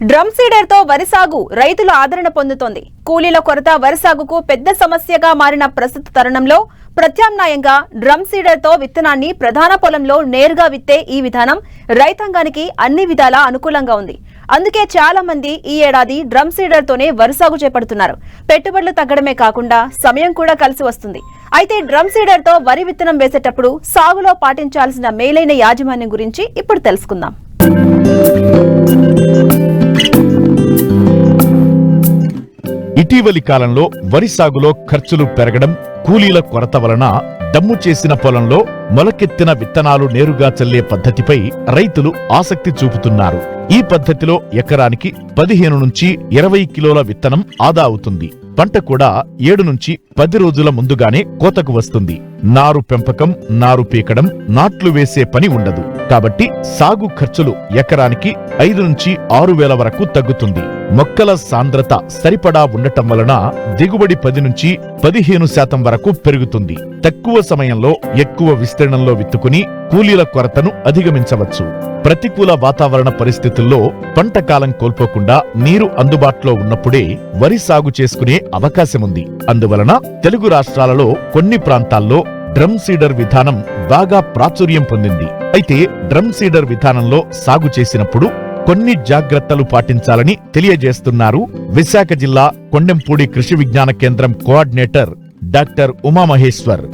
Drum seeder తో వరి సాగు రైతుల ఆదరణ పొందుతోంది. కూలీల కొరత వరి సాగుకు పెద్ద సమస్యగా మారిన ప్రస్తుత తరుణంలో ప్రత్యామ్నాయంగా డ్రమ్ సీడర్ తో విత్తనాన్ని ప్రధాన పొలంలో నేరుగా విత్తే ఈ విధానం రైతాంగానికి అన్ని విధాలా అనుకూలంగా ఉంది. అందుకే చాలా మంది ఈ ఏడాది డ్రమ్ సీడర్ తోనే వరి సాగు చేపడుతున్నారు. పెట్టుబడులు తగ్గడమే కాకుండా సమయం కూడా కలిసి వస్తుంది. అయితే డ్రమ్ సీడర్ తో వరి విత్తనం వేసేటప్పుడు సాగులో పాటించాల్సిన మేలైన యాజమాన్యం గురించి ఇప్పుడు తెలుసుకుందాం. ఇటీవలి కాలంలో వరి సాగులో ఖర్చులు పెరగడం, కూలీల కొరత వలన దమ్ము చేసిన పొలంలో మొలకెత్తిన విత్తనాలు నేరుగా చల్లే పద్ధతిపై రైతులు ఆసక్తి చూపుతున్నారు. ఈ పద్ధతిలో ఎకరానికి 15 నుంచి 20 కిలోల విత్తనం ఆదా అవుతుంది. పంట కూడా 7 నుంచి 10 రోజుల ముందుగానే కోతకు వస్తుంది. నారు పెంపకం, నారు పీకడం, నాట్లు వేసే పని ఉండదు. కాబట్టి సాగు ఖర్చులు ఎకరానికి 5 నుంచి 6 వేల వరకు తగ్గుతుంది. మొక్కల సాంద్రత సరిపడా ఉండటం వలన దిగుబడి 10 నుంచి 15% వరకు పెరుగుతుంది. తక్కువ సమయంలో ఎక్కువ విస్తీర్ణంలో విత్తుకుని కూలీల కొరతను అధిగమించవచ్చు. ప్రతికూల వాతావరణ పరిస్థితుల్లో పంట కాలం కోల్పోకుండా నీరు అందుబాటులో ఉన్నప్పుడే వరి సాగు చేసుకునే అవకాశముంది. అందువలన తెలుగు రాష్ట్రాలలో కొన్ని ప్రాంతాల్లో డ్రమ్ సీడర్ విధానం బాగా ప్రాచుర్యం పొందింది. అయితే డ్రమ్ సీడర్ విధానంలో సాగు చేసినప్పుడు కొన్ని జాగ్రత్తలు పాటించాలని తెలియజేస్తున్నారు విశాఖ జిల్లా కొండెంపూడి కృషి విజ్ఞాన కేంద్రం కోఆర్డినేటర్ డాక్టర్ ఉమామహేశ్వర్.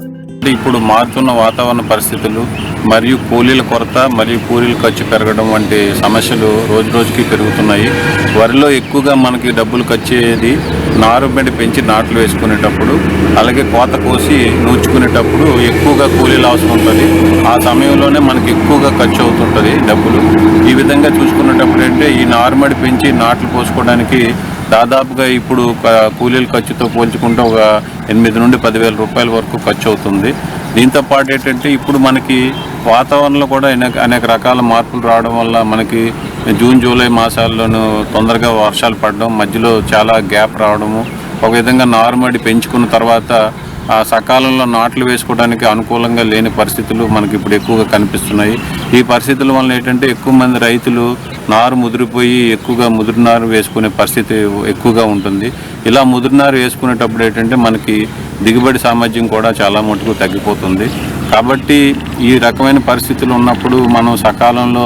ఇప్పుడు మారుతున్న వాతావరణ పరిస్థితులు మరియు కూలీల కొరత మరియు కూలీల ఖర్చు పెరగడం వంటి సమస్యలు రోజు రోజుకి పెరుగుతున్నాయి. వరిలో ఎక్కువగా మనకి డబ్బులు ఖర్చేది నారుమడి పెంచి నాట్లు వేసుకునేటప్పుడు, అలాగే కోత కోసి నూర్చుకునేటప్పుడు ఎక్కువగా కూలీలు అవసరం ఉంటుంది. ఆ సమయంలోనే మనకి ఎక్కువగా ఖర్చు అవుతుంటుంది డబ్బులు. ఈ విధంగా చూసుకునేటప్పుడు అంటే ఈ నారుమడి పెంచి నాట్లు పోసుకోవడానికి దాదాపుగా ఇప్పుడు కూలీల ఖర్చుతో పోల్చుకుంటే ఒక 8 నుండి 10,000 రూపాయల వరకు ఖర్చు అవుతుంది. దీంతో పాటు ఏంటంటే ఇప్పుడు మనకి వాతావరణంలో కూడా అనేక రకాల మార్పులు రావడం వల్ల మనకి జూన్ జూలై మాసాల్లోనూ తొందరగా వర్షాలు పడడం, మధ్యలో చాలా గ్యాప్ రావడము, ఒక విధంగా నారుమడి పెంచుకున్న తర్వాత సకాలంలో నాట్లు వేసుకోవడానికి అనుకూలంగా లేని పరిస్థితులు మనకి ఇప్పుడు ఎక్కువగా కనిపిస్తున్నాయి. ఈ పరిస్థితుల వల్ల ఏంటంటే ఎక్కువ మంది రైతులు నారు ముదిరిపోయి ఎక్కువగా ముదురు నారు వేసుకునే పరిస్థితి ఎక్కువగా ఉంటుంది. ఇలా ముదురు నారు వేసుకునేటప్పుడు ఏంటంటే మనకి దిగుబడి సామర్థ్యం కూడా చాలా మటుకు తగ్గిపోతుంది. కాబట్టి ఈ రకమైన పరిస్థితులు ఉన్నప్పుడు మనం సకాలంలో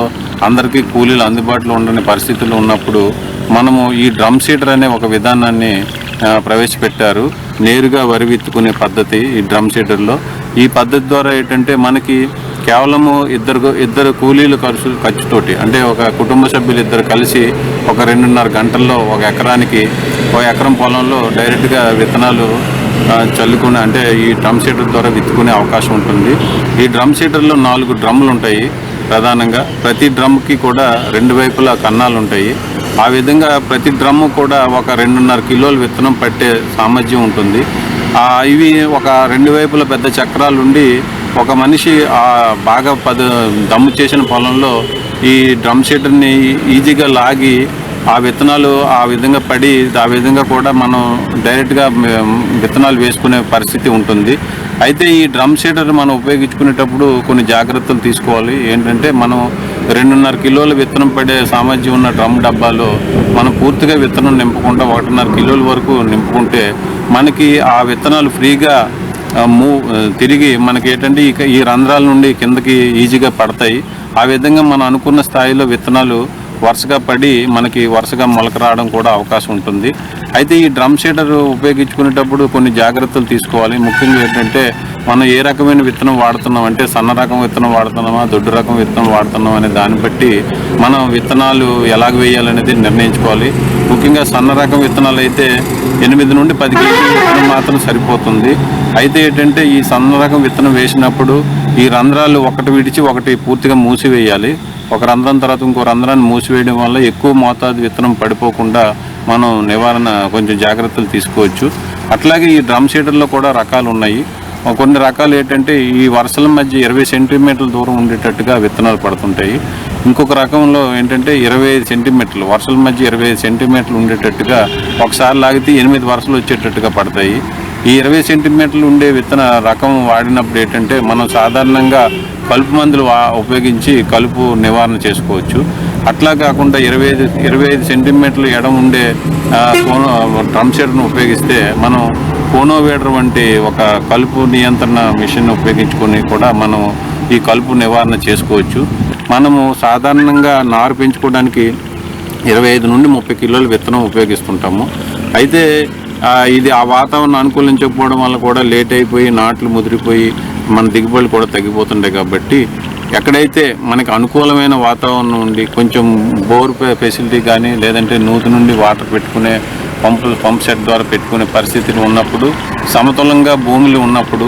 అందరికీ కూలీలు అందుబాటులో ఉండని పరిస్థితులు ఉన్నప్పుడు మనము ఈ డ్రమ్ సీడర్ అనే ఒక విధానాన్ని ప్రవేశపెట్టారు. నేరుగా వరి విత్తుకునే పద్ధతి ఈ డ్రమ్ సీడర్లో. ఈ పద్ధతి ద్వారా ఏంటంటే మనకి కేవలము ఇద్దరు కూలీలు ఖర్చుతోటి, అంటే ఒక కుటుంబ సభ్యులు ఇద్దరు కలిసి ఒక 2.5 గంటల్లో ఒక ఎకరం పొలంలో డైరెక్ట్గా విత్తనాలు చల్లుకునే, అంటే ఈ డ్రమ్ సీడర్ ద్వారా విత్తుకునే అవకాశం ఉంటుంది. ఈ డ్రమ్ సీడర్లో 4 డ్రమ్ములు ఉంటాయి ప్రధానంగా. ప్రతి డ్రమ్కి కూడా 2 వైపులా కన్నాలు ఉంటాయి. ఆ విధంగా ప్రతి డ్రమ్ము కూడా ఒక 2.5 కిలోల విత్తనం పట్టే సామర్థ్యం ఉంటుంది. ఇవి ఒక 2 వైపుల పెద్ద చక్రాలు ఉండి ఒక మనిషి బాగా దమ్ము చేసిన పొలంలో ఈ డ్రమ్ సీడర్ని ఈజీగా లాగి ఆ విత్తనాలు ఆ విధంగా పడి ఆ విధంగా కూడా మనం డైరెక్ట్గా విత్తనాలు వేసుకునే పరిస్థితి ఉంటుంది. అయితే ఈ డ్రమ్ సీడర్ మనం ఉపయోగించుకునేటప్పుడు కొన్ని జాగ్రత్తలు తీసుకోవాలి. ఏంటంటే మనం 2.5 కిలోల విత్తనం పడే సామర్థ్యం ఉన్న డ్రమ్ డబ్బాలో మనం పూర్తిగా విత్తనం నింపకుండా 1.5 కిలోల వరకు నింపుకుంటే మనకి ఆ విత్తనాలు ఫ్రీగా తిరిగి మనకి ఏంటంటే ఈ రంధ్రాల నుండి కిందకి ఈజీగా పడతాయి. ఆ విధంగా మనం అనుకున్న స్థాయిలో విత్తనాలు వరుసగా పడి మనకి వరుసగా మొలక రావడం కూడా అవకాశం ఉంటుంది. అయితే ఈ డ్రమ్ సీడర్ ఉపయోగించుకునేటప్పుడు కొన్ని జాగ్రత్తలు తీసుకోవాలి. ముఖ్యంగా ఏంటంటే మనం ఏ రకమైన విత్తనం వాడుతున్నాం, అంటే సన్న రకం విత్తనం వాడుతున్నామా, దొడ్డు రకం విత్తనం వాడుతున్నాం అనే దాన్ని బట్టి మనం విత్తనాలు ఎలాగ వేయాలనేది నిర్ణయించుకోవాలి. ముఖ్యంగా సన్న రకం విత్తనాలు అయితే 8 నుండి 10 కేజీల విత్తనం మాత్రం సరిపోతుంది. అయితే ఏంటంటే ఈ సన్న రకం విత్తనం వేసినప్పుడు ఈ రంధ్రాలు ఒకటి విడిచి ఒకటి పూర్తిగా మూసివేయాలి. ఒక రంధ్రం తర్వాత ఇంకో రంధ్రాన్ని మూసివేయడం వల్ల ఎక్కువ మోతాదు విత్తనం పడిపోకుండా మనం కొంచెం జాగ్రత్తలు తీసుకోవచ్చు. అట్లాగే ఈ డ్రమ్ సీడర్లో కూడా రకాలు ఉన్నాయి. కొన్ని రకాలు ఏంటంటే ఈ వరుసల మధ్య 20 సెంటీమీటర్ల దూరం ఉండేటట్టుగా విత్తనాలు పడుతుంటాయి. ఇంకొక రకంలో ఏంటంటే 25 సెంటీమీటర్లు, వరుసల మధ్య 25 సెంటీమీటర్లు ఉండేటట్టుగా ఒకసారి లాగితే 8 వరుసలు వచ్చేటట్టుగా పడతాయి. ఈ 20 సెంటీమీటర్లు ఉండే విత్తన రకం వాడినప్పుడు ఏంటంటే మనం సాధారణంగా కలుపు మందులు ఉపయోగించి కలుపు నివారణ చేసుకోవచ్చు. అట్లా కాకుండా 25 సెంటీమీటర్లు ఎడం ఉండే డ్రమ్ సీడర్ను ఉపయోగిస్తే మనం కోనోవేడర్ వంటి ఒక కలుపు నియంత్రణ మిషన్ ఉపయోగించుకొని కూడా మనం ఈ కలుపు నివారణ చేసుకోవచ్చు. మనము సాధారణంగా నారు పెంచుకోవడానికి 25 నుండి 30 కిలోల విత్తనం ఉపయోగిస్తుంటాము. అయితే ఇది ఆ వాతావరణం అనుకూలించకపోవడం వల్ల కూడా లేట్ అయిపోయి నాట్లు ముదిరిపోయి మన దిగుబడులు కూడా తగ్గిపోతుంటాయి. కాబట్టి ఎక్కడైతే మనకి అనుకూలమైన వాతావరణం ఉండి కొంచెం బోర్ ఫెసిలిటీ కానీ లేదంటే నూతి నుండి వాటర్ పెట్టుకునే పంప్ సెట్ ద్వారా పెట్టుకునే పరిస్థితులు ఉన్నప్పుడు, సమతులంగా భూములు ఉన్నప్పుడు,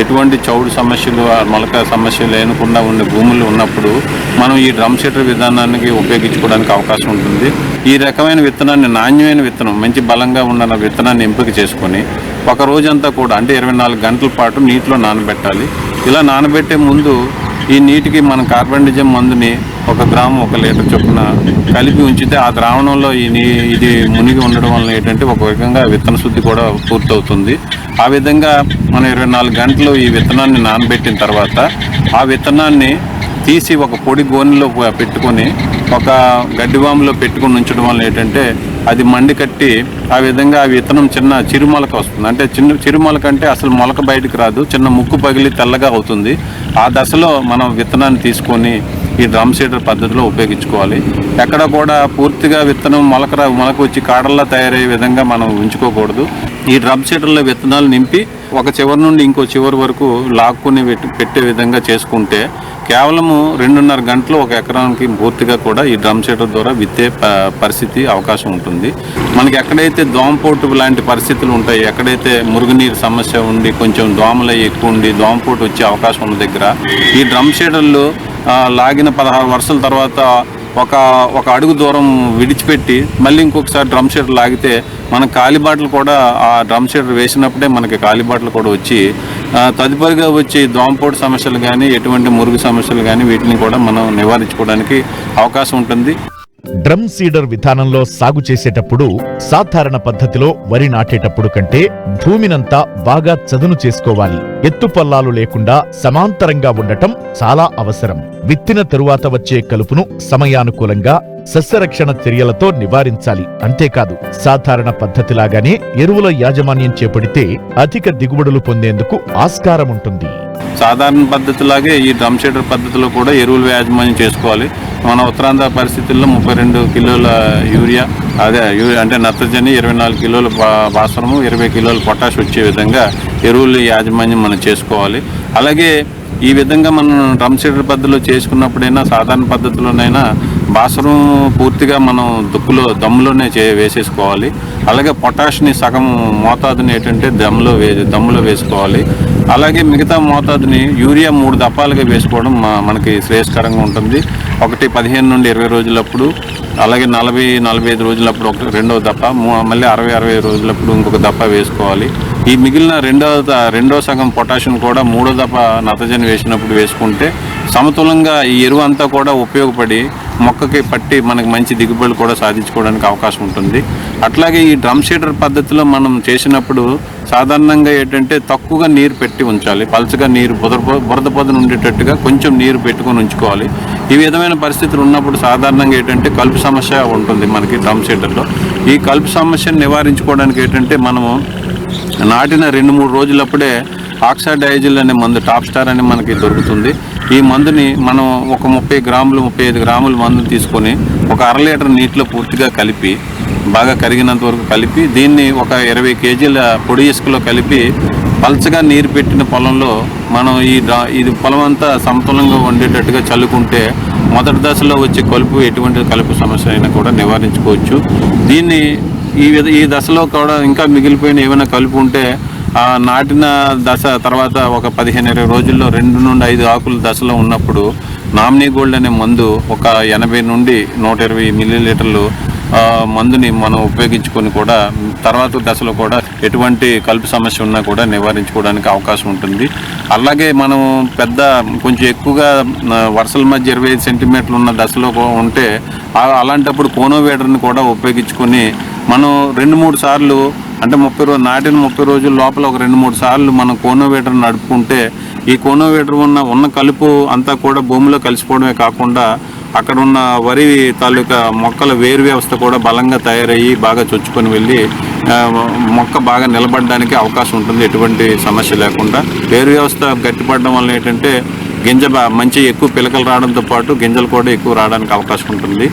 ఎటువంటి చౌడు సమస్యలు మొలక సమస్యలు లేకుండా ఉండే భూములు ఉన్నప్పుడు మనం ఈ డ్రమ్ సీడర్ విధానానికి ఉపయోగించుకోవడానికి అవకాశం ఉంటుంది. ఈ రకమైన విత్తనాన్ని, నాణ్యమైన విత్తనం, మంచి బలంగా ఉన్న విత్తనాన్ని ఎంపిక చేసుకొని ఒక రోజంతా కూడా అంటే 24 గంటల పాటు నీటిలో నానబెట్టాలి. ఇలా నానబెట్టే ముందు ఈ నీటికి మనం కార్బన్డిజం మందుని 1 గ్రాము 1 లీటర్ చొప్పున కలిపి ఉంచితే ఆ ద్రావణంలో ఇది మునిగి ఉండడం వల్ల ఏంటంటే ఒక రకంగా విత్తన శుద్ధి కూడా పూర్తవుతుంది. ఆ విధంగా మనం 24 గంటలు ఈ విత్తనాన్ని నానబెట్టిన తర్వాత ఆ విత్తనాన్ని తీసి ఒక పొడి గోనెలో పెట్టుకొని ఒక గడ్డివాములో పెట్టుకొని ఉంచడం వల్ల ఏంటంటే అది మండి కట్టి ఆ విధంగా ఆ విత్తనం చిన్న చిరుమొలక వస్తుంది. అంటే చిరుమొలక అంటే అసలు మొలక బయటకు రాదు, చిన్న ముక్కు పగిలి తెల్లగా అవుతుంది. ఆ దశలో మనం విత్తనాన్ని తీసుకొని ఈ డ్రమ్ సీడర్ పద్ధతిలో ఉపయోగించుకోవాలి. ఎక్కడ కూడా పూర్తిగా విత్తనం మొలక వచ్చి కాడల్లా తయారయ్యే విధంగా మనం ఉంచుకోకూడదు. ఈ డ్రమ్ సీడర్లో విత్తనాలు నింపి ఒక చివరి నుండి ఇంకో చివరి వరకు లాక్కుని పెట్టే విధంగా చేసుకుంటే కేవలము 2.5 గంటలు 1 ఎకరానికి పూర్తిగా కూడా ఈ డ్రమ్ సీడర్ ద్వారా విత్తే పరిస్థితి అవకాశం ఉంటుంది. మనకి ఎక్కడైతే దోమపోటు లాంటి పరిస్థితులు ఉంటాయి, ఎక్కడైతే మురుగునీరు సమస్య ఉండి కొంచెం దోమలు ఎక్కువ ఉండి దోమపోటు వచ్చే అవకాశం ఉన్న దగ్గర ఈ డ్రమ్ సీడర్లు లాగిన 16 వరుసల తర్వాత ఒక అడుగు దూరం విడిచిపెట్టి మళ్ళీ ఇంకొకసారి డ్రమ్ సీడర్ లాగితే మన కాలిబాటలు కూడా ఆ డ్రమ్ సీడర్ వేసినప్పుడే మనకి కాలిబాటలు కూడా వచ్చి తదుపరిగా వచ్చి దోమపోటు సమస్యలు కానీ ఎటువంటి మురుగు సమస్యలు కానీ వీటిని కూడా మనం నివారించుకోవడానికి అవకాశం ఉంటుంది. డ్రమ్ సీడర్ విధానంలో సాగు చేసేటప్పుడు సాధారణ పద్ధతిలో వరి నాటేటప్పుడు కంటే భూమినంతా బాగా చదును చేసుకోవాలి. ఎత్తుపల్లాలు లేకుండా సమాంతరంగా ఉండటం చాలా అవసరం. విత్తిన తరువాత వచ్చే కలుపును సమయానుకూలంగా సస్యరక్షణ చర్యలతో నివారించాలి. అంతేకాదు సాధారణ పద్ధతిలాగానే ఎరువుల యాజమాన్యం చేపడితే అధిక దిగుబడులు పొందేందుకు ఆస్కారం ఉంటుంది. సాధారణ పద్ధతిలాగే ఈ డ్రమ్ సీడర్ పద్ధతిలో కూడా ఎరువుల యాజమాన్యం చేసుకోవాలి. మన ఉత్తరాంధ్ర పరిస్థితుల్లో 32 కిలోల యూరియా అంటే నత్రజని, 24 కిలోల భాస్వరము, 20 కిలోల పొటాష్ వచ్చే విధంగా ఎరువుల యాజమాన్యం మనం చేసుకోవాలి. అలాగే ఈ విధంగా మనం డ్రమ్ సీడర్ పద్ధతిలో చేసుకున్నప్పుడైనా సాధారణ పద్ధతిలోనైనా భాస్వరం పూర్తిగా మనం దమ్ములోనే వేసేసుకోవాలి. అలాగే పొటాష్ని సగం మోతాదుని ఏంటంటే దమ్ములో వేసుకోవాలి. అలాగే మిగతా మోతాదుని యూరియా 3 దప్పాలుగా వేసుకోవడం మనకి శ్రేయస్కరంగా ఉంటుంది. ఒకటి 15 నుండి 20 రోజులప్పుడు, అలాగే 40-45 రోజులప్పుడు రెండవ దప్ప, మళ్ళీ 60-65 రోజులప్పుడు ఇంకొక దప్ప వేసుకోవాలి. ఈ మిగిలిన రెండో సగం పొటాషియం కూడా 3వ దప్ప నత్రజని వేసినప్పుడు వేసుకుంటే సమతులంగా ఈ ఎరువు అంతా కూడా ఉపయోగపడి మొక్కకి పట్టి మనకి మంచి దిగుబడులు కూడా సాధించుకోవడానికి అవకాశం ఉంటుంది. అట్లాగే ఈ డ్రమ్ సీడర్ పద్ధతిలో మనం చేసినప్పుడు సాధారణంగా ఏంటంటే తక్కువగా నీరు పెట్టి ఉంచాలి. పలుచగా నీరు బురద పొదను ఉండేటట్టుగా కొంచెం నీరు పెట్టుకొని ఉంచుకోవాలి. ఈ విధమైన పరిస్థితులు ఉన్నప్పుడు సాధారణంగా ఏంటంటే కలుపు సమస్య ఉంటుంది మనకి డ్రమ్ సీడర్లో. ఈ కలుపు సమస్యను నివారించుకోవడానికి ఏంటంటే మనము నాటిన 2-3 రోజులప్పుడే ఆక్సాడైజిల్ అనే మందు, టాప్ స్టార్ అని మనకి దొరుకుతుంది. ఈ మందుని మనం ఒక 30 గ్రాములు 35 గ్రాముల మందుని తీసుకొని ఒక 1/2 లీటర్ నీటిలో పూర్తిగా కలిపి బాగా కరిగినంత వరకు కలిపి దీన్ని ఒక 20 కేజీల పొడి ఇసుకలో కలిపి పల్చగా నీరు పెట్టిన పొలంలో మనం ఇది పొలం అంతా సమతులంగా ఉండేటట్టుగా చల్లుకుంటే మొదటి దశలో వచ్చే ఎటువంటి కలుపు సమస్య అయినా కూడా నివారించుకోవచ్చు. దీన్ని ఈ దశలో కూడా ఇంకా మిగిలిపోయిన ఏమైనా కలుపు ఉంటే నాటిన దశ తర్వాత ఒక 15-20 రోజుల్లో 2 నుండి 5 ఆకుల దశలో ఉన్నప్పుడు నామినీ గోల్డ్ అనే మందు ఒక 80 నుండి 120 మిల్లీలీటర్లు మందుని మనం ఉపయోగించుకొని కూడా తర్వాత దశలో కూడా ఎటువంటి కలుపు సమస్య ఉన్నా కూడా నివారించుకోవడానికి అవకాశం ఉంటుంది. అలాగే మనం కొంచెం ఎక్కువగా వరుసల మధ్య 25 సెంటీమీటర్లు ఉన్న దశలో ఉంటే అలాంటప్పుడు కోనోవేడర్ని కూడా ఉపయోగించుకొని మనం 2-3 సార్లు అంటే 30 రోజులు నాటిన 30 రోజుల లోపల ఒక 2-3 సార్లు మనం కోనోవేటర్ నడుపుకుంటే ఈ కోనోవేటర్ ఉన్న కలుపు అంతా కూడా భూమిలో కలిసిపోవడమే కాకుండా అక్కడ ఉన్న వరి తాలూకా మొక్కల వేరు వ్యవస్థ కూడా బలంగా తయారయ్యి బాగా చొచ్చుకొని వెళ్ళి మొక్క బాగా నిలబడడానికి అవకాశం ఉంటుంది, ఎటువంటి సమస్య లేకుండా. వేరు వ్యవస్థ గట్టిపడడం వల్ల ఏంటంటే గింజ మంచి ఎక్కువ పిలకలు రావడంతో పాటు గింజలు కూడా ఎక్కువ రావడానికి అవకాశం ఉంటుంది.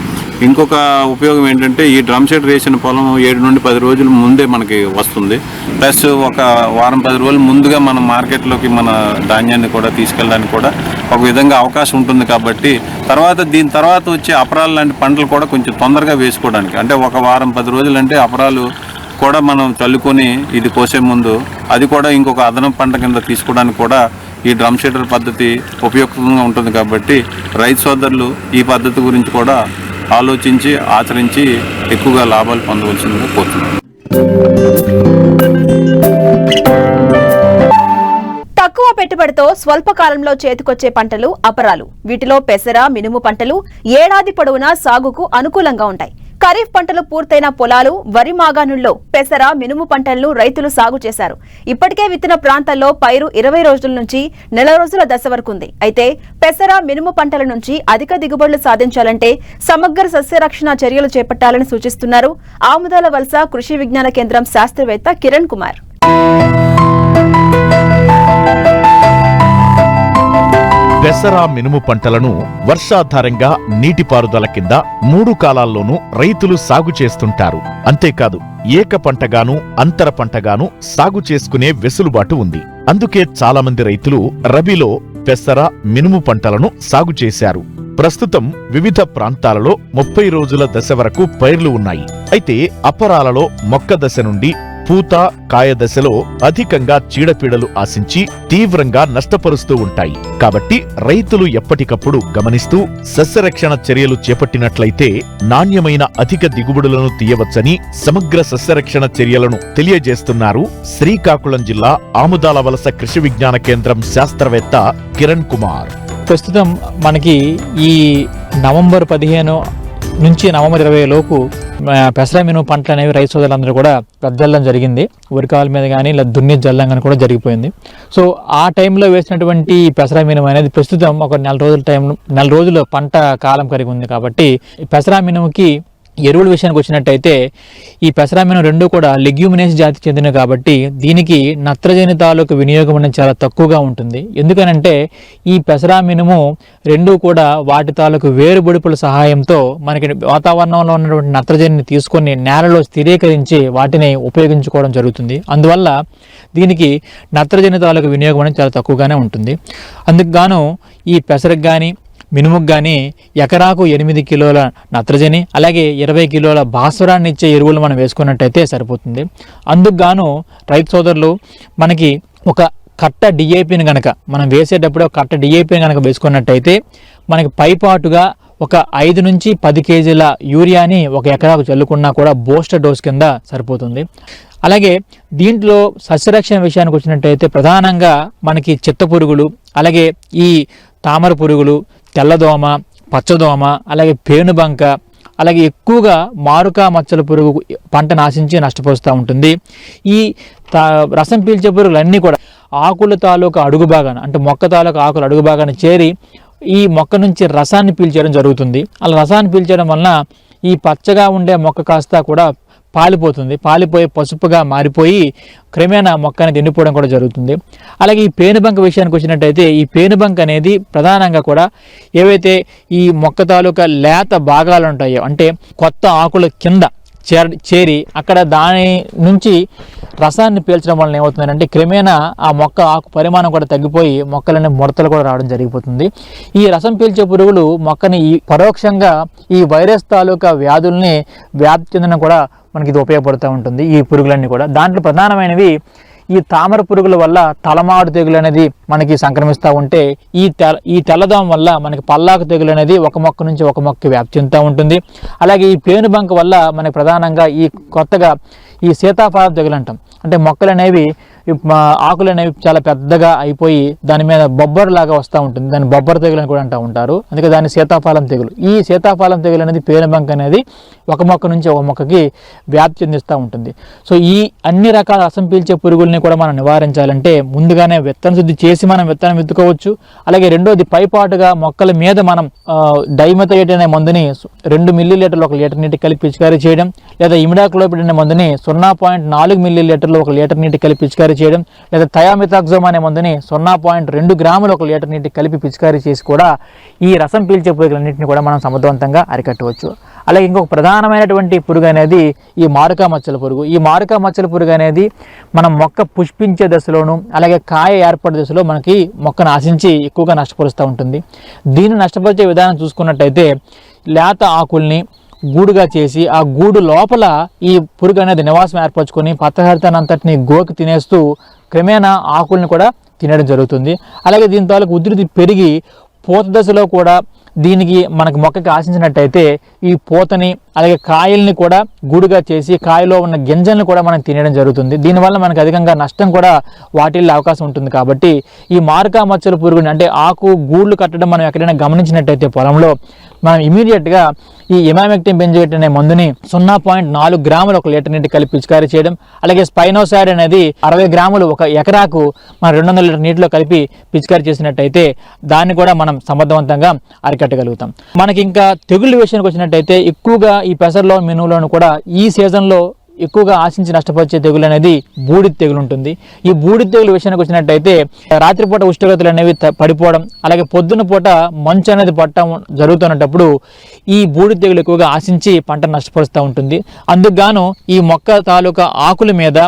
ఇంకొక ఉపయోగం ఏంటంటే ఈ డ్రమ్ షీట్ వేసిన పొలం 7 నుండి 10 రోజుల ముందే మనకి వస్తుంది. ప్లస్ ఒక వారం 10 రోజులు ముందుగా మనం మార్కెట్లోకి మన ధాన్యాన్ని కూడా తీసుకెళ్ళడానికి కూడా ఒక విధంగా అవకాశం ఉంటుంది. కాబట్టి దీని తర్వాత వచ్చే అపరాలు లాంటి పంటలు కూడా కొంచెం తొందరగా వేసుకోవడానికి, అంటే ఒక వారం 10 రోజులు అంటే అపరాలు కూడా మనం చల్లుకొని ఇది కోసే ముందు అది కూడా ఇంకొక అదనపు పంట కింద తీసుకోవడానికి కూడా ఈ డ్రమ్ షీటర్ పద్ధతి ఉపయుక్తంగా ఉంటుంది. కాబట్టి రైతు సోదరులు ఈ పద్ధతి గురించి కూడా ఆలోచించి ఆచరించి ఎక్కువగా లాభాలు పొందవలసిందిగా కోరుతున్నాను. తక్కువ పెట్టుబడితో స్వల్ప కాలంలో చేతికొచ్చే పంటలు అపరాలు. వీటిలో పెసర, మినుము పంటలు ఏడాది పొడవునా సాగుకు అనుకూలంగా ఉంటాయి. ఖరీఫ్ పంటలు పూర్తయిన పొలాలు, వరి మాగాణుల్లో పెసర, మినుము పంటలను రైతులు సాగు చేశారు. ఇప్పటికే విత్తిన ప్రాంతాల్లో పైరు 20 రోజుల నుంచి నెల రోజుల దశ వరకు ఉంది. అయితే పెసర, మినుము పంటల నుంచి అధిక దిగుబడులు సాధించాలంటే సమగ్ర సస్యరక్షణ చర్యలు చేపట్టాలని సూచిస్తున్నారు ఆముదాల వలస కృషి విజ్ఞాన కేంద్రం శాస్త్రవేత్త కిరణ్ కుమార్. పెసర, మినుము పంటలను వర్షాధారంగా నీటిపారుదల కింద 3 కాలాల్లోనూ రైతులు సాగు చేస్తుంటారు. అంతేకాదు ఏక పంటగాను, అంతర పంటగాను సాగు చేసుకునే వెసులుబాటు ఉంది. అందుకే చాలా మంది రైతులు రబీలో పెసర, మినుము పంటలను సాగు చేశారు. ప్రస్తుతం వివిధ ప్రాంతాలలో 30 రోజుల దశ వరకు పైర్లు ఉన్నాయి. అయితే అపరాలలో మొక్క దశ నుండి పూత, కాయ దశలో అధికంగా చీడపీడలు ఆశించి తీవ్రంగా నష్టపరుస్తూ ఉంటాయి. కాబట్టి రైతులు ఎప్పటికప్పుడు గమనిస్తూ సస్యరక్షణ చర్యలు చేపట్టినట్లయితే నాణ్యమైన అధిక దిగుబడులను తీయవచ్చని సమగ్ర సస్యరక్షణ చర్యలను తెలియజేస్తున్నారు శ్రీకాకుళం జిల్లా ఆముదాల వలస కృషి విజ్ఞాన కేంద్రం శాస్త్రవేత్త కిరణ్ కుమార్. ప్రస్తుతం మనకి ఈ నవంబర్ 15 నుంచి నవంబర్ 20 లోపు పెసర, మినుము పంటలు అనేవి రైతు సోదరులందరూ కూడా వెదజల్లడం జరిగింది. ఉరికాల మీద కానీ ఇలా దున్ని జల్లం కానీ కూడా జరిగిపోయింది. సో ఆ టైంలో వేసినటువంటి పెసర, మినుము అనేది ప్రస్తుతం ఒక నెల రోజుల పంట కాలం కలిగి ఉంది. కాబట్టి పెసర, మినుముకి ఎరువుల విషయానికి వచ్చినట్టయితే ఈ పెసర, మినుము రెండు కూడా లెగ్యూమినేసి జాతికి చెందినవి. కాబట్టి దీనికి నత్రజని తాలూకు వినియోగం అనేది చాలా తక్కువగా ఉంటుంది. ఎందుకనంటే ఈ పెసర, మినుము రెండు కూడా వాటి తాలూకు వేరుబొడుపుల సహాయంతో మనకి వాతావరణంలో ఉన్నటువంటి నత్రజనిని తీసుకొని నేలలో స్థిరీకరించి వాటిని ఉపయోగించుకోవడం జరుగుతుంది. అందువల్ల దీనికి నత్రజని తాలూకు వినియోగం అనేది చాలా తక్కువగానే ఉంటుంది. అందుకు గాను ఈ పెసరకు కానీ మినుముకు కానీ ఎకరాకు 8 కిలోల నత్రజని అలాగే 20 కిలోల భాస్వరాన్ని ఇచ్చే ఎరువులు మనం వేసుకున్నట్టయితే సరిపోతుంది. అందుకు గాను రైతు సోదరులు మనకి ఒక కట్ట డిఏపిని కనుక మనం వేసేటప్పుడు ఒక కట్ట డిఏపిని కనుక వేసుకున్నట్టయితే మనకి పైపాటుగా ఒక 5 నుంచి 10 కేజీల యూరియాని ఒక ఎకరాకు చల్లుకున్నా కూడా బూస్టర్ డోస్ కింద సరిపోతుంది. అలాగే దీంట్లో సస్యరక్షణ విషయానికి వచ్చినట్టయితే ప్రధానంగా మనకి చిత్త పురుగులు, అలాగే ఈ తామర పురుగులు, తెల్లదోమ, పచ్చదోమ, అలాగే పేనుబంక, అలాగే ఎక్కువగా మారుకా మచ్చల పురుగు పంటను ఆశించి నష్టపోస్తూ ఉంటుంది. ఈ రసం పీల్చే పురుగులన్నీ కూడా ఆకుల తాలూకు అడుగు భాగాన, అంటే మొక్క తాలూకు ఆకుల అడుగు భాగాన చేరి ఈ మొక్క నుంచి రసాన్ని పీల్చేయడం జరుగుతుంది. అలా రసాన్ని పీల్చేయడం వలన ఈ పచ్చగా ఉండే మొక్క కాస్త కూడా పాలిపోయి పసుపుగా మారిపోయి క్రమేణా మొక్క అనేది ఎండిపోవడం కూడా జరుగుతుంది. అలాగే ఈ పేనుబంక విషయానికి వచ్చినట్టయితే ఈ పేనుబంక అనేది ప్రధానంగా కూడా ఏవైతే ఈ మొక్క తాలూకా లేత భాగాలు ఉంటాయో, అంటే కొత్త ఆకుల కింద చేరి అక్కడ దాని నుంచి రసాన్ని పీల్చడం వలన ఏమవుతుందంటే క్రమేణా ఆ మొక్క ఆకు పరిమాణం కూడా తగ్గిపోయి మొక్కలనే ముడతలు కూడా రావడం జరిగిపోతుంది. ఈ రసం పీల్చే పురుగులు మొక్కని పరోక్షంగా ఈ వైరస్ తాలూకా వ్యాధుల్ని వ్యాప్తి చెందడం కూడా మనకి ఇది ఉపయోగపడుతూ ఉంటుంది. ఈ పురుగులన్నీ కూడా దాంట్లో ప్రధానమైనవి ఈ తామర పురుగుల వల్ల తలమాడు తెగులు అనేది మనకి సంక్రమిస్తూ ఉంటే ఈ తెల్లదోమ వల్ల మనకి పల్లాకు తెగులు అనేది ఒక మొక్క నుంచి ఒక మొక్క వ్యాప్తి చెందుతూ ఉంటుంది. అలాగే ఈ పేనుబంక వల్ల మనకి ప్రధానంగా ఈ కొత్తగా ఈ సీతాఫలం తెగులు అంటాం, అంటే మొక్కలు అనేవి ఆకులు అనేవి చాలా పెద్దగా అయిపోయి దాని మీద బొబ్బరు లాగా వస్తూ ఉంటుంది. దాన్ని బొబ్బర తెగులు అని కూడా అంటూ ఉంటారు. అందుకే దాన్ని సీతాఫలం తెగులు. ఈ సీతాఫలం తెగులు అనేది పేనుబంక అనేది ఒక మొక్క నుంచి ఒక మొక్కకి వ్యాప్తి చెందిస్తూ ఉంటుంది. సో ఈ అన్ని రకాల రసం పీల్చే పురుగుల్ని కూడా మనం నివారించాలంటే ముందుగానే విత్తన శుద్ధి చేసి మనం విత్తనం విత్తుకోవచ్చు. అలాగే రెండోది పైపాటుగా మొక్కల మీద మనం డైమెథయేట్ అనే మందుని 2 మిల్లీలీటర్లు 1 లీటర్ నీటి కలిపి పిచికారీ చేయడం, లేదా ఇమిడాక్లోపిడ్ అనే మందుని 0.4 మిల్లీలీటర్లు 1 లీటర్ నీటి కలిపి పిచికారీ చేయడం, లేదా థయామిథాక్సోమ్ అనే మందుని 0.2 గ్రాములు 1 లీటర్ నీటి కలిపి పిచికారీ చేసి కూడా ఈ రసం పీల్చే పురుగులన్నింటినీ కూడా మనం సమర్థవంతంగా అరికట్టవచ్చు. అలాగే ఇంకొక ప్రధానమైనటువంటి పురుగు అనేది ఈ మారుకా మచ్చల పురుగు. ఈ మారుకా మచ్చల పురుగు అనేది మనం మొక్క పుష్పించే దశలోను అలాగే కాయ ఏర్పడే దశలో మనకి మొక్కను ఆశించి ఎక్కువగా నష్టపరుస్తూ ఉంటుంది. దీన్ని నష్టపరిచే విధానం చూసుకున్నట్టయితే లేత ఆకుల్ని గూడుగా చేసి ఆ గూడు లోపల ఈ పురుగు అనేది నివాసం ఏర్పరచుకొని పత్రహరితాన్ని అంతటిని గోకి తినేస్తూ క్రమేణా ఆకుల్ని కూడా తినడం జరుగుతుంది. అలాగే దీని తాలూకు ఉధృతి పెరిగి పూత దశలో కూడా దీనికి మనకు మొక్కకి ఆశించినట్టయితే ఈ పూతని అలాగే కాయల్ని కూడా గూడుగా చేసి కాయలో ఉన్న గింజల్ని కూడా మనం తినడం జరుగుతుంది. దీనివల్ల మనకు అధికంగా నష్టం కూడా వాటిల్లో అవకాశం ఉంటుంది. కాబట్టి ఈ మారుకా మచ్చల పురుగుని అంటే ఆకు గూళ్ళు కట్టడం మనం ఎక్కడైనా గమనించినట్టయితే పొలంలో మనం ఇమీడియట్గా ఈ ఇమామెక్టిన్ బెంజోయేట్ అనే మందుని 0.4 గ్రాములు 1 లీటర్ నీటి కలిపి పిచికారీ చేయడం, అలాగే స్పైనోసైడ్ అనేది 60 గ్రాములు 1 ఎకరాకు మనం 200 లీటర్ నీటిలో కలిపి పిచికారీ చేసినట్టయితే దాన్ని కూడా మనం సమర్థవంతంగా అరికట్టగలుగుతాం. మనకి ఇంకా తెగుళ్ళ విషయానికి వచ్చినట్టయితే ఎక్కువగా ఈ పెసర్లో మినువులను కూడా ఈ సీజన్లో ఎక్కువగా ఆశించి నష్టపరిచే తెగులు అనేది బూడిద తెగులు ఉంటుంది. ఈ బూడిద తెగులు విషయానికి వచ్చినట్టయితే రాత్రిపూట ఉష్ణోగ్రతలు అనేవి పడిపోవడం, అలాగే పొద్దున పూట మంచు అనేది పట్టడం జరుగుతున్నప్పుడు ఈ బూడిద తెగులు ఎక్కువగా ఆశించి పంట నష్టపరుస్తూ ఉంటుంది. అందుకు గాను ఈ మొక్క తాలూకా ఆకుల మీద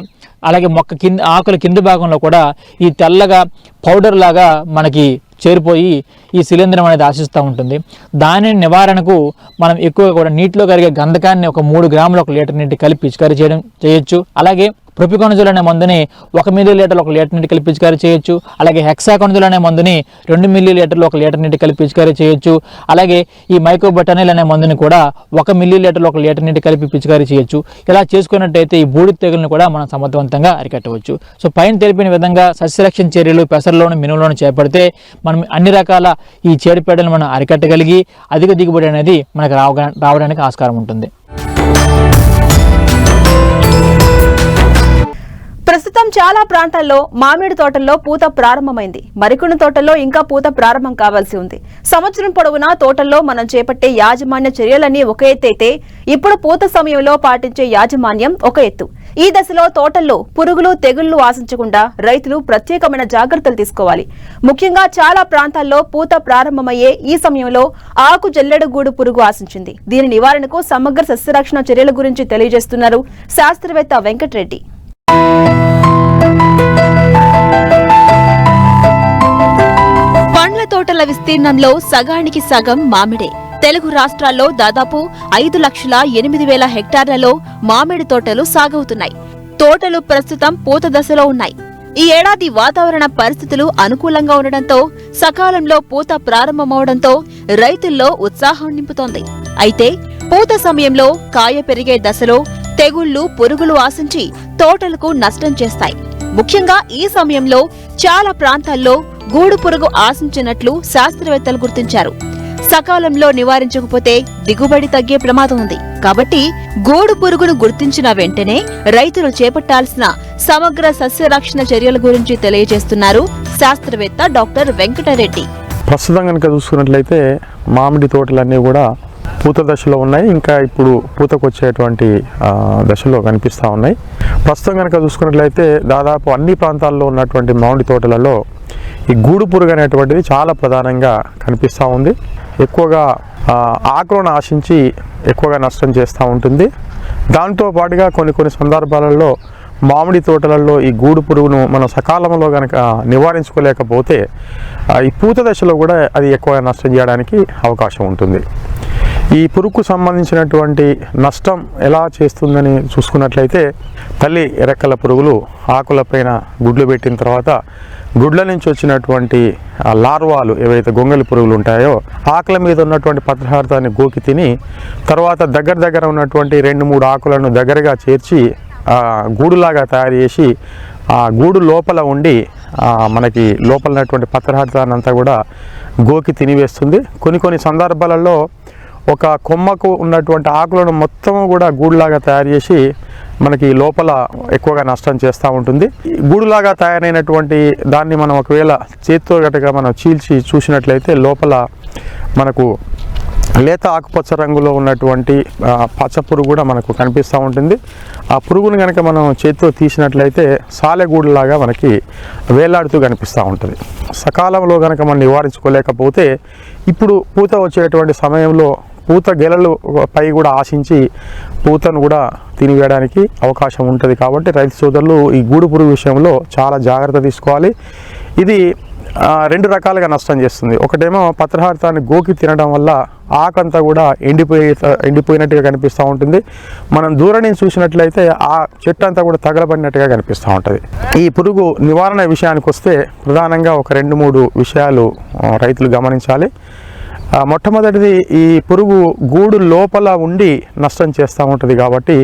అలాగే మొక్క కింద ఆకుల కింద భాగంలో కూడా ఈ తెల్లగా పౌడర్ లాగా మనకి చేరిపోయి ఈ శిలీంధ్రం అనేది ఆశిస్తూ ఉంటుంది. దాని నివారణకు మనం ఎక్కువగా కూడా నీటిలో కరిగే గంధకాన్ని 3 గ్రాములు 1 లీటర్ నీటి కలిపి పిచికారీ చేయొచ్చు. అలాగే ప్రొపికొనజోల్ అనే మందుని 1 మిల్లీలీటర్ 1 లీటర్ నీటి కలిపి పిచికారీ చేయొచ్చు. అలాగే హెక్సాకొనజోల్ అనే మందుని 2 మిల్లీలీటర్లు 1 లీటర్ నీటి కలిపి పిచికారీ చేయొచ్చు. అలాగే ఈ మైకోబటనిల్ అనే మందుని కూడా 1 మిల్లీలీటర్ 1 లీటర్ నీటి కలిపి పిచికారీ చేయొచ్చు. ఇలా చేసుకున్నట్టయితే ఈ బూడిద తెగులను కూడా మనం సమర్థవంతంగా అరికట్టవచ్చు. సో పైన తెలిపిన విధంగా సస్యరక్షణ చర్యలు పెసరలోను మినుములోను చేపడితే మనం అన్ని రకాల ఈ చీడపీడలను మనం అరికట్టగలిగి అధిక దిగుబడి అనేది మనకు రావడానికి ఆస్కారం ఉంటుంది. ప్రస్తుతం చాలా ప్రాంతాల్లో మామిడి తోటల్లో పూత ప్రారంభమైంది. మరికొన్ని తోటల్లో ఇంకా పూత ప్రారంభం కావాల్సి ఉంది. సంవత్సరం పొడవునా తోటల్లో మనం చేపట్టే యాజమాన్య చర్యలన్నీ ఒక ఎత్తైతే ఇప్పుడు పూత సమయంలో పాటించే యాజమాన్యం ఒక ఎత్తు. ఈ దశలో తోటల్లో పురుగులు తెగుళ్లు ఆశించకుండా రైతులు ప్రత్యేకమైన జాగ్రత్తలు తీసుకోవాలి. ముఖ్యంగా చాలా ప్రాంతాల్లో పూత ప్రారంభమయ్యే ఈ సమయంలో ఆకు జల్లెడగూడు పురుగు ఆశించింది. దీని నివారణకు సమగ్ర సస్యరక్షణ చర్యల గురించి తెలియజేస్తున్నారు శాస్త్రవేత్త వెంకటరెడ్డి. పండ్ల తోటల విస్తీర్ణంలో సగానికి సగం మామిడే. తెలుగు రాష్ట్రాల్లో దాదాపు 5,08,000 హెక్టార్లలో మామిడి తోటలు సాగవుతున్నాయి. తోటలు ప్రస్తుతం పూత దశలో ఉన్నాయి. ఈ ఏడాది వాతావరణ పరిస్థితులు అనుకూలంగా ఉండడంతో సకాలంలో పూత ప్రారంభమవడంతో రైతుల్లో ఉత్సాహం నింపుతోంది. అయితే పూత సమయంలో కాయ పెరిగే దశలో తెగుళ్లు పురుగులు ఆశించి తోటలకు నష్టం చేస్తాయి. ముఖ్యంగా ఈ సమయంలో చాలా ప్రాంతాల్లో గూడు పురుగు ఆశించినట్లు శాస్త్రవేత్తలు గుర్తించారు. సకాలంలో నివారించకపోతే దిగుబడి తగ్గే ప్రమాదం ఉంది. కాబట్టి గూడు పురుగును గుర్తించిన వెంటనే రైతులు చేపట్టాల్సిన సమగ్ర సస్యరక్షణ చర్యల గురించి తెలియజేస్తున్నారు శాస్త్రవేత్త డాక్టర్ వెంకటరెడ్డి. ప్రస్తుతం కనుక చూసుకున్నట్లయితే మామిడి తోటలన్నీ కూడా పూత దశలో ఉన్నాయి. ఇంకా ఇప్పుడు పూతకు వచ్చేటువంటి దశలో కనిపిస్తూ ఉన్నాయి. ప్రస్తుతం కనుక చూసుకున్నట్లయితే దాదాపు అన్ని ప్రాంతాల్లో ఉన్నటువంటి మామిడి తోటలలో ఈ గూడు పురుగు అనేటువంటిది చాలా ప్రధానంగా కనిపిస్తూ ఉంది. ఎక్కువగా ఆకులను ఆశించి ఎక్కువగా నష్టం చేస్తూ ఉంటుంది. దాంతో పాటుగా కొన్ని సందర్భాలలో మామిడి తోటలలో ఈ గూడు పురుగును మనం సకాలంలో కనుక నివారించుకోలేకపోతే ఈ పూత దశలో కూడా అది ఎక్కువగా నష్టం చేయడానికి అవకాశం ఉంటుంది. ఈ పురుగుకు సంబంధించినటువంటి నష్టం ఎలా చేస్తుందని చూసుకున్నట్లయితే తల్లి రెక్కల పురుగులు ఆకులపైన గుడ్లు పెట్టిన తర్వాత గుడ్ల నుంచి వచ్చినటువంటి లార్వాలు ఏవైతే గొంగలి పురుగులు ఉంటాయో ఆకుల మీద ఉన్నటువంటి పత్రహారతాన్ని గోకి తిని తర్వాత దగ్గర ఉన్నటువంటి 2-3 ఆకులను దగ్గరగా చేర్చి గూడులాగా తయారు చేసి ఆ గూడు లోపల ఉండి మనకి లోపల ఉన్నటువంటి పత్రహారితాన్ని అంతా కూడా గోకి తినివేస్తుంది. కొన్ని సందర్భాలలో ఒక కొమ్మకు ఉన్నటువంటి ఆకులను మొత్తం కూడా గూడులాగా తయారు చేసి మనకి లోపల ఎక్కువగా నష్టం చేస్తూ ఉంటుంది. గూడులాగా తయారైనటువంటి దాన్ని మనం ఒకవేళ చేతితో గట్టిగా మనం చీల్చి చూసినట్లయితే లోపల మనకు లేత ఆకుపచ్చ రంగులో ఉన్నటువంటి పచ్చ పురుగు కూడా మనకు కనిపిస్తూ ఉంటుంది. ఆ పురుగును కనుక మనం చేతితో తీసినట్లయితే సాలెగూడులాగా మనకి వేలాడుతూ కనిపిస్తూ ఉంటుంది. సకాలంలో కనుక మనం నివారించుకోలేకపోతే ఇప్పుడు పూత వచ్చేటువంటి సమయంలో పూత గెలలు పై కూడా ఆశించి పూతను కూడా తినివేయడానికి అవకాశం ఉంటుంది. కాబట్టి రైతు సోదరులు ఈ గూడు పురుగు విషయంలో చాలా జాగ్రత్త తీసుకోవాలి. ఇది రెండు రకాలుగా నష్టం చేస్తుంది. ఒకటేమో పత్రహారితాన్ని గోకి తినడం వల్ల ఆకంతా కూడా ఎండిపోయినట్టుగా కనిపిస్తూ ఉంటుంది. మనం దూరం నుంచి చూసినట్లయితే ఆ చెట్టు అంతా కూడా తగలబడినట్టుగా కనిపిస్తూ ఉంటుంది. ఈ పురుగు నివారణ విషయానికి వస్తే ప్రధానంగా ఒక 2-3 విషయాలు రైతులు గమనించాలి. మొట్టమొదటిది, ఈ పురుగు గూడు లోపల ఉండి నష్టం చేస్తూ ఉంటుంది. కాబట్టి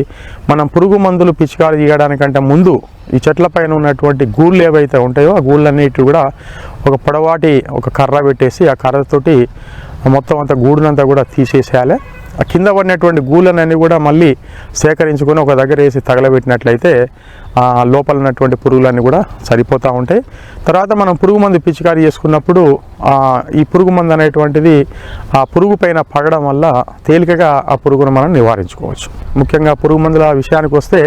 మనం పురుగు మందులు పిచికారీ చేయడానికంటే ముందు ఈ చెట్ల పైన ఉన్నటువంటి గూళ్ళు ఏవైతే ఉంటాయో ఆ గూళ్ళన్నిటి కూడా ఒక పొడవాటి ఒక కర్ర పెట్టేసి ఆ కర్రతోటి మొత్తం అంతా గూడునంతా కూడా తీసేసేయాలి. ఆ కింద పడినటువంటి గూళ్ళన్నీ కూడా మళ్ళీ సేకరించుకొని ఒక దగ్గర వేసి తగలబెట్టినట్లయితే లోపల ఉన్నటువంటి పురుగులన్నీ కూడా సరిపోతూ ఉంటాయి. తర్వాత మనం పురుగు మందు పిచికారీ చేసుకున్నప్పుడు ఈ పురుగు మందు అనేటువంటిది ఆ పురుగు పైన పడడం వల్ల తేలికగా ఆ పురుగును మనం నివారించుకోవచ్చు. ముఖ్యంగా పురుగు మందుల విషయానికి వస్తే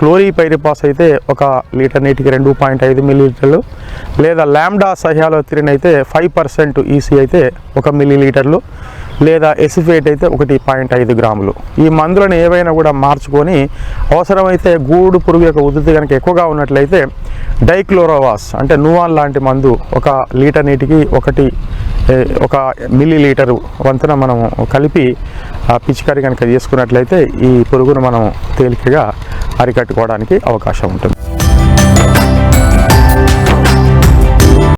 క్లోరిపైరిపాస్ అయితే 1 లీటర్ నీటికి 2.5 మిల్లీలీటర్లు, లేదా లాంబ్డా సహ్యాలోత్రిన్ అయితే 5% ఈసీ అయితే 1 మిల్లీలీటర్లు, లేదా ఎసిఫేట్ అయితే 1.5 గ్రాములు. ఈ మందులను ఏవైనా కూడా మార్చుకొని అవసరమైతే గూడు పురుగు యొక్క ఉధృతి కనుక ఎక్కువగా ఉన్నట్లయితే డైక్లోరోవాస్ అంటే నూవాన్ లాంటి మందు 1 లీటర్ నీటికి 1 మిల్లీలీటరు వంతున మనం కలిపి పిచికారీ కనుక చేసుకున్నట్లయితే ఈ పురుగును మనం తేలికగా అరికట్టుకోవడానికి అవకాశం ఉంటుంది.